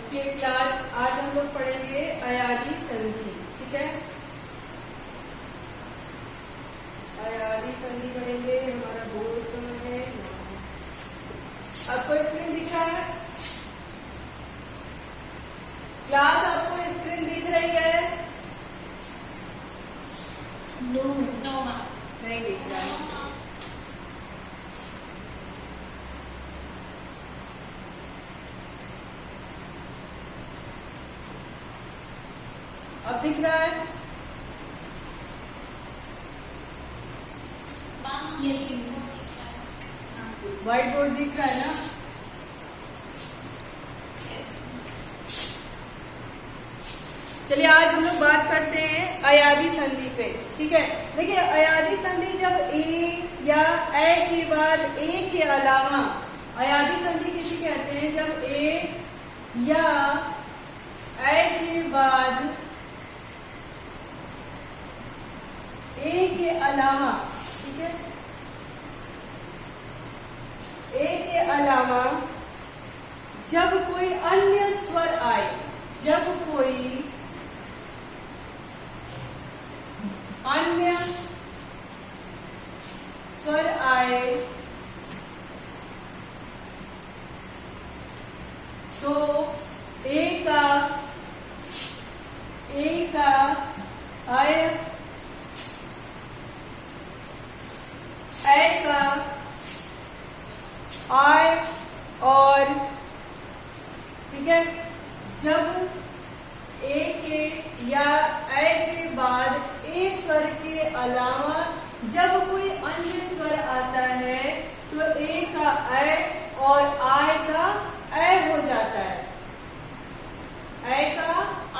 Okay class, आज हम लोग पढ़ेंगे अयादी संधि। ठीक है, अयादी संधि पढ़ेंगे। हमारा बोर्ड कहाँ है? आपको स्क्रीन दिख रहा है? क्लास आपको स्क्रीन दिख रही है? नो नहीं दिख रहा है। अब दिख रहा है? यस व्हाइट बोर्ड दिख रहा है ना? चलिए आज हम लोग बात करते हैं अयादी संधि पे। ठीक है, देखिए अयादी संधि जब ए या ए के बाद ए के अलावा, अयादी संधि किसे कहते हैं? जब ए या ए के बाद ए के अलावा, ठीक है, ए के अलावा जब कोई अन्य स्वर आए, जब कोई अन्य स्वर आए तो ए का अय, ए का आय और, ठीक है, जब ए के या ए के बाद ए स्वर के अलावा जब कोई अन्य स्वर आता है तो ए का ए और आय का ए हो जाता है, ए का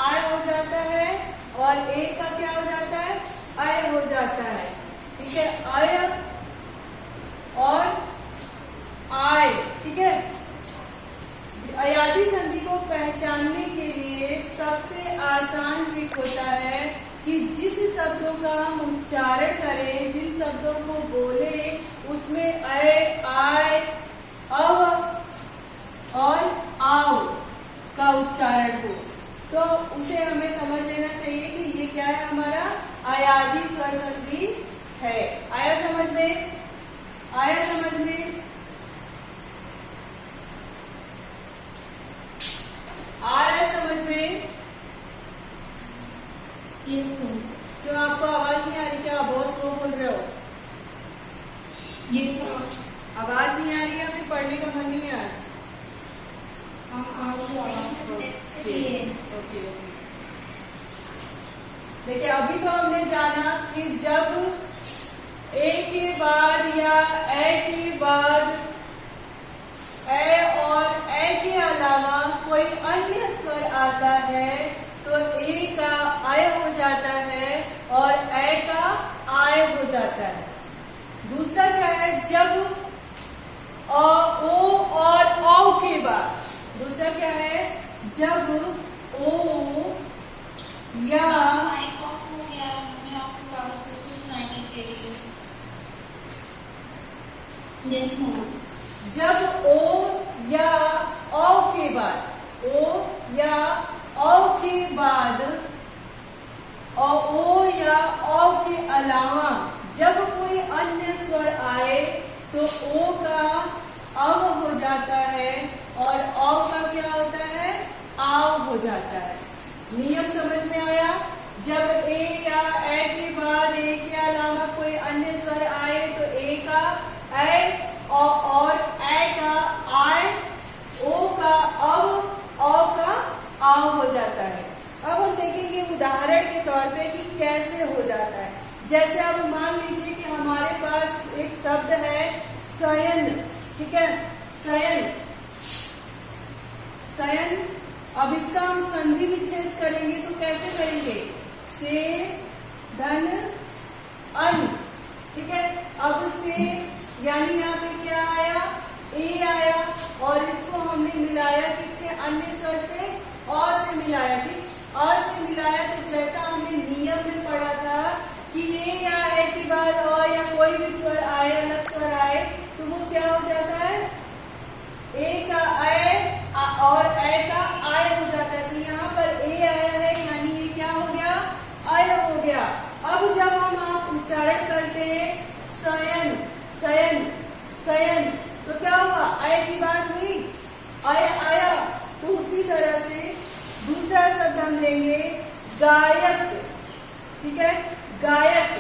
आय हो जाता है और ए का क्या हो जाता है? आय हो जाता है। ठीक है, आय और आय। ठीक है, अयादी संधि को पहचानने के लिए सबसे आसान ट्रिक होता है कि जिस शब्दों का हम उच्चारण करें, जिन शब्दों को बोले, उसमें अय, आय, अव और आव का उच्चारण हो, तो उसे हमें समझ लेना चाहिए कि ये क्या है? हमारा अयादी स्वर संधि है। आया समझ में? आया समझ में? आ रहा है समझ में? यस क्यों आपको आवाज नहीं आ रही? क्या बहुत स्लो बोल रहे हो? यस आवाज नहीं आ रही है? फिर पढ़ने का मन नहीं है आज? आ रही आवाज। ओके। देखिए अभी तो हमने जाना कि जब ए के बाद या ए के बाद ए और ए के अलावा कोई अन्य स्वर आता है तो ए का आय हो जाता है और ए का आय हो जाता है। दूसरा क्या है? जब ओ और औ के बाद, दूसरा क्या है? जब ओ या यस जब ओ या औ के बाद, ओ या औ के बाद और ओ या औ के अलावा जब कोई अन्य स्वर आए तो ओ का अव हो जाता है और औ का क्या होता है? आव हो जाता है। नियम समझ में आया? जब ए या ए के बाद ए के अलावा कोई अन्य स्वर आए तो ए का ए और ए का आय, ओ का अव, औ का आव हो जाता है। अब हम देखेंगे उदाहरण के तौर पे कि कैसे हो जाता है। जैसे अब मान लीजिए कि हमारे पास एक शब्द है शयन। ठीक है, शयन, शयन। अब इसका हम संधि विच्छेद करेंगे तो कैसे करेंगे? से धन अन। ठीक है, अब से यानी यहाँ पे क्या आया? ए आया और इसको हमने मिलाया किससे? अन्य स्वर से, अ से मिलाया। ठीक, अ से मिलाया तो जैसा हमने नियम में पढ़ा था कि ए या ए के बाद अ या कोई भी स्वर आए, अलग स्वर आए तो वो क्या हो जाता है? ए का ए और ए का आय गायन, तो क्या हुआ, अय की बात हुई, अय आया। तो उसी तरह से दूसरा शब्द हम लेंगे गायक, ठीक है, गायक।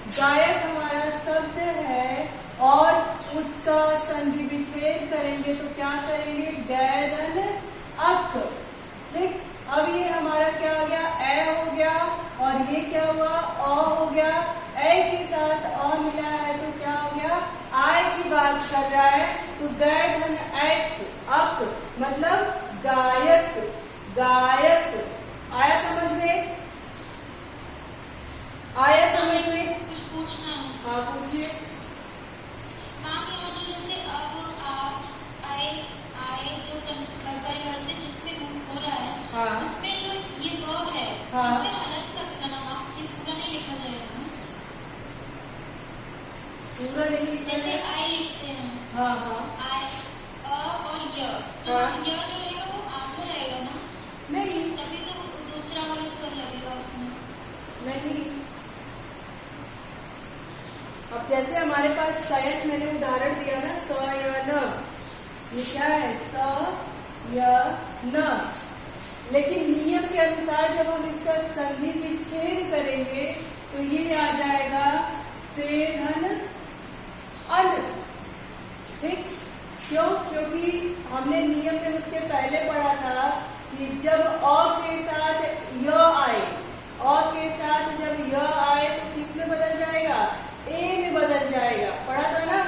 गायक हमारा शब्द है और उसका संधि विच्छेद करेंगे तो क्या करेंगे, गैदन अक, ठीक। अब ये हमारा क्या हो गया, ए हो गया, और ये क्या हुआ, अ हो गया। ए के साथ अ मिला है तो क्या हो गया, आय की बात कर रहा है, तो गैदन अक मतलब गायक, गायक। आया समझ में, आया समझ में? कुछ पूछना है। हाँ पूछिए। मान लो जो जैसे अब आप आए जो परिवर्तित जिसमें हो रहा है, हाँ। उसमें जो ये वर्ब है, हाँ। इसमें अलग से बनाना, ये पूरा नहीं लिखा जाएगा। पूरा नहीं लिखा जैसे है? आई लिखते हैं, हाँ हाँ आई और य, तो हाँ। य जो रहेगा वो आगे रहेगा ना, नहीं तभी तो दूसरा वाला स्वर लगेगा उसमें। नहीं। अब जैसे हमारे पास सयन मैंने उदाहरण दिया ना, स य न, ये क्या है, स य न, लेकिन नियम के अनुसार जब हम इसका संधि विच्छेद करेंगे तो ये आ जाएगा से धन अन, ठीक। क्यों, क्योंकि हमने नियम में उसके पहले पढ़ा था कि जब अ के साथ य आए, अ के साथ जब य आए तो किसमें बदल जाएगा, ए में बदल जाएगा, पढ़ा था ना।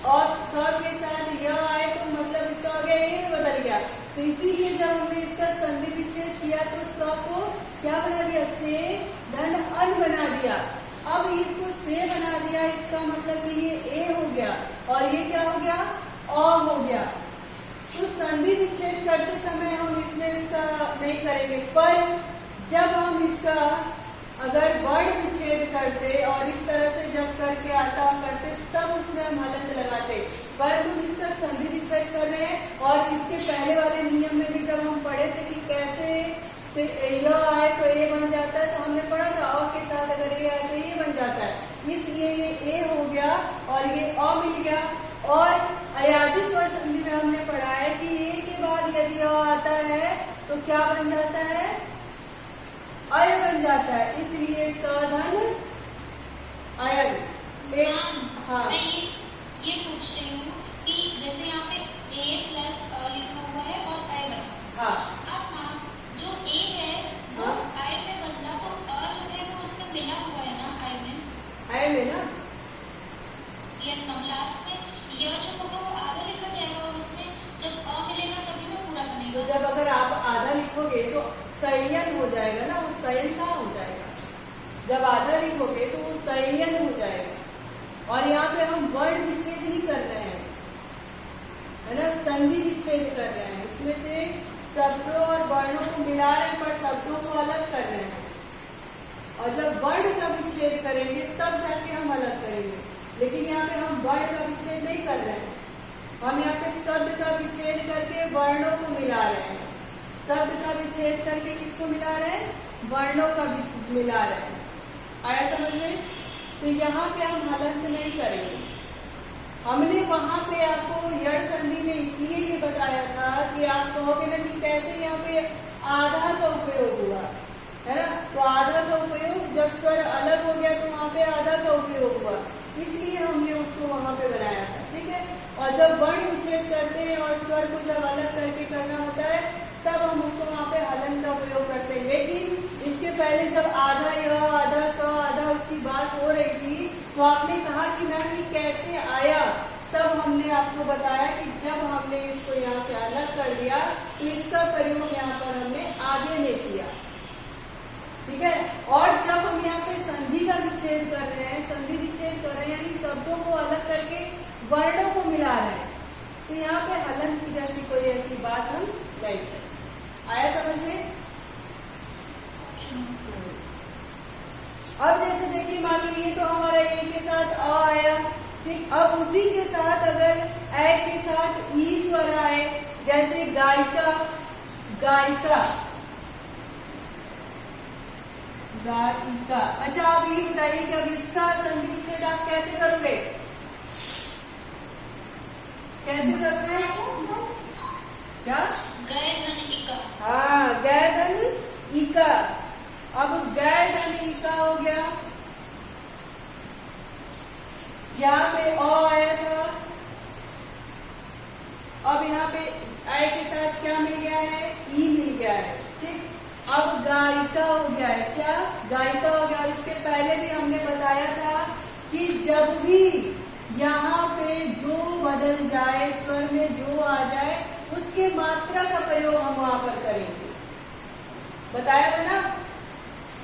और स के साथ य आए तो मतलब इसका हो गया ए में बदल गया, तो इसीलिए जब हमने इसका संधि विच्छेद किया तो स को क्या बना दिया, से धन अन बना दिया। अब इसको से बना दिया, इसका मतलब कि ये ए हो गया और ये क्या हो गया, अ हो गया। तो संधि विच्छेद करते समय हम इसमें इसका नहीं करेंगे, पर जब हम इसका अगर वर्ण विच्छेद करते और इस तरह से जब करके आता करते तब उसमें हम हलंत लगाते, पर तुम इसका संधि विच्छेद कर रहे हैं। और इसके पहले वाले नियम में भी जब हम पढ़े थे कि कैसे से य आए तो ए बन जाता है, तो हमने पढ़ा था अ के साथ अगर ए आए तो ये बन जाता है, इसलिए ये ए हो गया और ये अ मिल गया। और अयादी स्वर संधि में हमने पढ़ा है कि ए के बाद यदि अ आता है तो क्या बन जाता है, अय बन जाता है, इसलिए सधन अयन। हाँ मैं ये पूछ रही हूँ कि जैसे यहाँ पे ए प्लस अ लिखा हुआ है और अय बना, हाँ अब हाँ जो ए है वो अय में बदला, तो अ जो है वो उसमें मिला हुआ है ना अय में, अय में ना, यस मैम। लास्ट में य जो होगा वो आधा लिखा जाएगा और उसमें जब अ मिलेगा तभी मैं पूरा तो बनेगा। जब अगर आप आधा लिखोगे तो संयन हो जाएगा ना, वो संयन कहाँ हो जाएगा, जब आधा लिखोगे तो वो संयन हो जाएगा। और यहाँ पे हम वर्ण विच्छेद नहीं कर रहे हैं, है ना, संधि विच्छेद कर रहे हैं, इसमें से शब्दों और वर्णों को मिला रहे हैं पर शब्दों को अलग कर रहे हैं। और जब वर्ण का विच्छेद करेंगे तब जाके हम अलग करेंगे, लेकिन यहाँ पे हम वर्ण का विच्छेद नहीं कर रहे हैं, हम यहाँ पे शब्द का विच्छेद करके वर्णों को मिला रहे हैं। शब्द का विच्छेद करके किसको मिला रहे हैं, वर्णों का मिला रहे हैं। आया समझ में? तो यहाँ पे हम हलंत नहीं करेंगे। हमने वहां पे आपको यड़ संधि में इसलिए ये बताया था कि आप कहोगे ना कि कैसे यहाँ पे आधा का उपयोग हुआ, है ना, तो आधा का उपयोग जब स्वर अलग हो गया तो वहां पे आधा का उपयोग हुआ, इसलिए हमने उसको वहां पे बनाया था, ठीक है। और जब वर्ण विच्छेद करते हैं और स्वर को जब अलग करके करना होता है तब हम उसको वहां पे हलन का उपयोग करते हैं। लेकिन इसके पहले जब आधा य आधा स आधा उसकी बात हो रही थी तो आपने कहा कि मैम ये कैसे आया, तब हमने आपको बताया कि जब हमने इसको यहाँ से अलग कर दिया तो इसका प्रयोग यहाँ पर हमने आगे में किया, ठीक है। और जब हम यहाँ पे संधि का विच्छेद कर रहे हैं, संधि विच्छेद कर रहे हैं यानी शब्दों को अलग करके वर्णों को मिला रहे हैं, तो यहाँ पे हलन की जैसी कोई ऐसी बात हम नहीं करें। आया समझ में? अब जैसे देखिए मान लीजिए तो हमारा ए के साथ अ आया, ठीक। अब उसी के साथ अगर ए के साथ ई स्वर आए, जैसे गायिका, गायिका, गायिका। अच्छा आप ये बताइए कि अब इसका संधि विच्छेद आप कैसे करोगे? कैसे करते हैं? क्या? गए धन इका। हाँ, गए धन इका। अब गए धन इका हो गया, यहाँ पे अ आया था, अब यहाँ पे आय के साथ क्या मिल गया है? ई मिल गया है। ठीक, अब गायिका हो गया है। क्या? गायिका हो गया। इसके पहले भी हमने बताया था कि जब भी यहाँ पे जो बदल जाए, स्वर में जो आ जाए, उसके मात्रा का प्रयोग हम वहां पर करेंगे। बताया था ना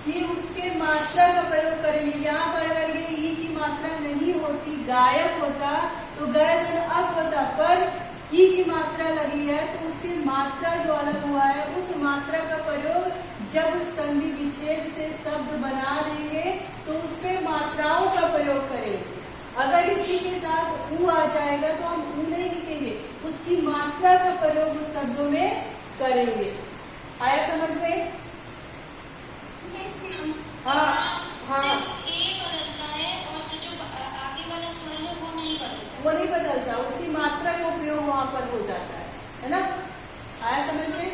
कि उसके मात्रा का प्रयोग करेंगे। यहाँ पर अगर ये ई की मात्रा नहीं होती, गायक होता, तो गए धन अक होता, पर ई की मात्रा लगी है तो उसकी मात्रा जो अलग हुआ है, उस मात्रा का प्रयोग जब संधि विच्छेद से शब्द बना देंगे तो उस पे मात्राओं का प्रयोग करेंगे। अगर इसी के साथ ऊ आ जाएगा तो हम ऊ नहीं लिखेंगे, उसकी मात्रा का प्रयोग उस शब्दों में करेंगे। आया समझ में? हाँ हाँ, ए बदलता है और जो आगे वाला स्वर है वो नहीं बदलता। वो नहीं बदलता, उसकी मात्रा का उपयोग वहां पर हो जाता है ना? आया समझ में?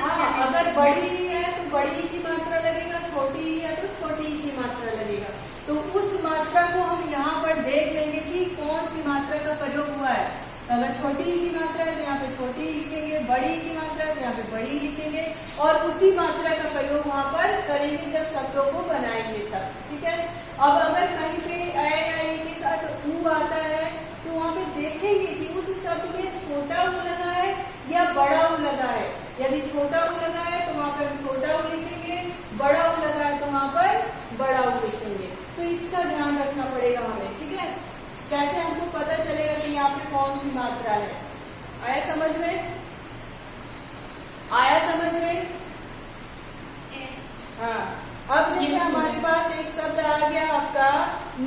हाँ, अगर बड़ी ई है तो बड़ी ई की मात्रा लगेगा, छोटी ई है तो छोटी ई की मात्रा लगेगा। तो उस मात्रा को हम यहाँ पर देख लेंगे कि कौन सी मात्रा का प्रयोग हुआ है। अगर छोटी ई की मात्रा है तो यहाँ पे छोटी ई लिखेंगे, बड़ी ई की मात्रा है तो यहाँ पे बड़ी ई लिखेंगे, और उसी मात्रा का प्रयोग वहां पर करेंगे जब शब्दों को बनाएंगे तब। ठीक है। अब अगर कहीं पे ए के साथ ऊ आता है तो वहां पे देखेंगे कि उस शब्द में छोटा ऊ लगा है या बड़ा ऊ लगा है। यदि छोटा ऊ लगा है तो वहां पर हम छोटा ऊ लिखेंगे, बड़ा ऊ लगा है तो वहां पर बड़ा ऊ लिखेंगे। तो इसका ध्यान रखना पड़ेगा हमें। ठीक है। कैसे हमको पता चलेगा कि यहाँ पे कौन सी मात्रा है? आया समझ में? आया समझ में? हाँ। अब जैसे हमारे पास एक शब्द आ गया आपका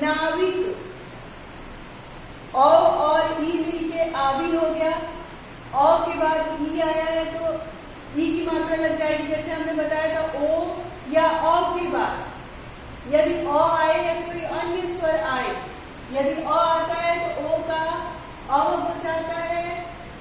नाविक, औ और ई मिल के आवी हो गया। औ के बाद ई आया है तो ई की मात्रा लग जाएगी। जैसे हमने बताया था ओ या औ के बाद यदि अ आए या कोई अन्य स्वर आए, यदि अ आता है तो ओ का अव हो जाता है,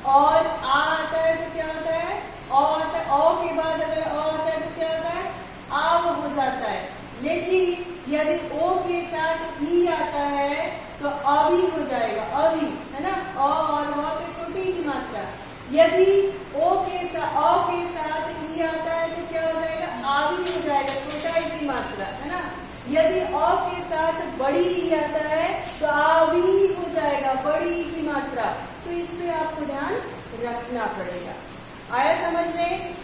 और आ आता है तो क्या होता है? अ आता है। औ के बाद अगर अ आता है तो क्या होता है? आव हो जाता है। लेकिन यदि ओ के साथ ई आता है तो अभी हो जाएगा, अभी, है ना? अ और वह पे छोटी की मात्रा। यदि ओ के साथ अ के साथ ई आता है तो क्या हो जाएगा? आवी हो जाएगा, छोटा ई की मात्रा, है ना? यदि अ के साथ बड़ी ई आता है तो आवी हो जाएगा, बड़ी ई की मात्रा। तो इस पे आपको ध्यान रखना पड़ेगा। आया समझ में?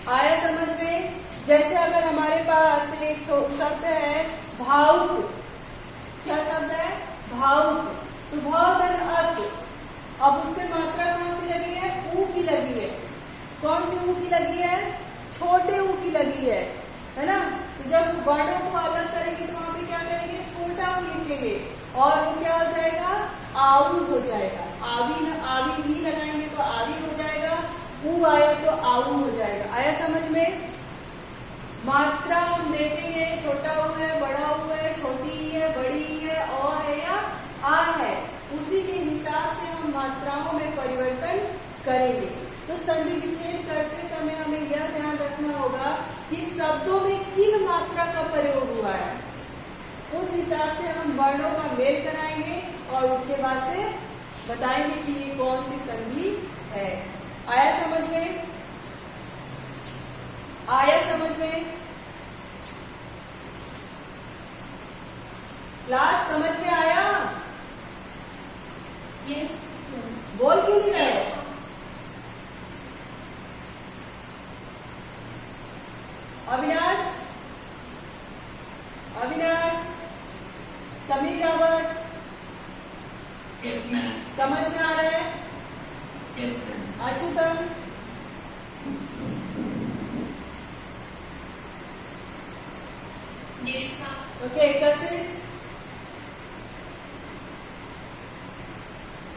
आया समझ में? जैसे अगर हमारे पास एक शब्द है भावुक। क्या शब्द है? भावुक। तो भाव धन अर्थ, अब उस पे मात्रा कौन सी लगी है? ऊ की लगी है। कौन सी ऊ की लगी है? छोटे ऊ की लगी है ना? तो जब वर्णों को अलग करेंगे तो वहां पे क्या करेंगे? छोटा ऊ लिखेंगे, और वो क्या हो जाएगा? आऊ हो जाएगा। आवी न आवी ई लगाएंगे तो आवी हो जाएगा, ऊ आया तो आऊ हो जाएगा। आया समझ में? मात्रा हम देखेंगे, छोटा ऊ है, बड़ा ऊ है, छोटी ई है, बड़ी ई है, अ है या आ है, उसी के हिसाब से हम मात्राओं में परिवर्तन करेंगे। तो संधि विच्छेद करते समय हमें यह ध्यान रखना होगा कि शब्दों में किन मात्रा का प्रयोग हुआ है, उस हिसाब से हम वर्णों का मेल कराएंगे और उसके बाद से बताएंगे कि ये कौन सी संधि है। आया समझ में? आया समझ में? क्लास समझ में आया? यस। बोल क्यों नहीं रहे? अविनाश, अविनाश, समीर रावत, समझ में आ रहा है? अच्युतम, ओके। कशिश,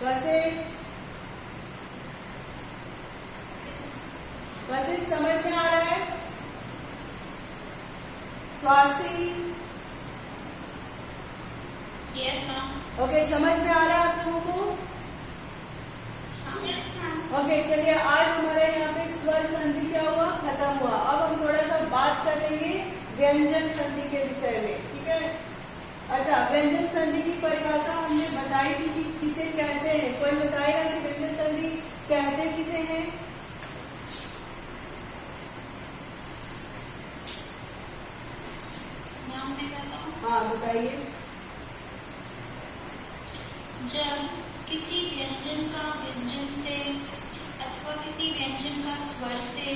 कशिश, कशिश समझ में आ रहा है? स्वास्थी, यस मैम। ओके, समझ में आ रहा है आप लोगों को? Yes ma'am. ओके, चलिए आज हमारे यहाँ पे स्वर संधि क्या हुआ, खत्म हुआ। अब हम थोड़ा सा बात करेंगे व्यंजन संधि के विषय में, ठीक है? अच्छा, व्यंजन संधि की परिभाषा हमने बताई थी कि किसे कहते हैं। कोई बताएगा कि व्यंजन संधि कहते किसे हैं? मैम मैं बताऊँ, हाँ बताइए। जब किसी व्यंजन का व्यंजन से अथवा किसी व्यंजन का स्वर से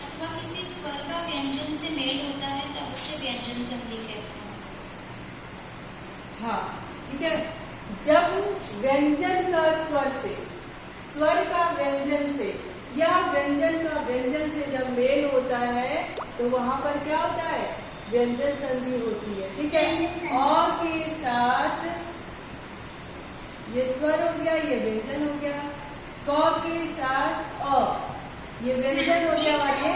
अथवा किसी स्वर का व्यंजन से मेल होता है तब उसे व्यंजन संधि कहते हैं। हाँ, ठीक है। जब व्यंजन का स्वर से, स्वर का व्यंजन से या व्यंजन का व्यंजन से जब मेल होता है तो वहां पर क्या होता है, व्यंजन संधि होती है, ठीक है। अ के साथ ये स्वर हो गया, ये व्यंजन हो गया। क के साथ अ, ये व्यंजन हो गया और ये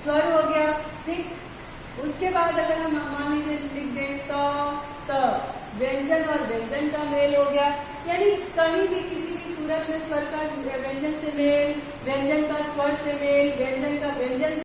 स्वर हो गया, ठीक। उसके बाद अगर हम मान लीजिए लिख दें त, व्यंजन और व्यंजन का मेल हो गया, यानी कहीं भी किसी भी सूरत में स्वर का व्यंजन से मेल, व्यंजन का स्वर से मेल, व्यंजन का व्यंजन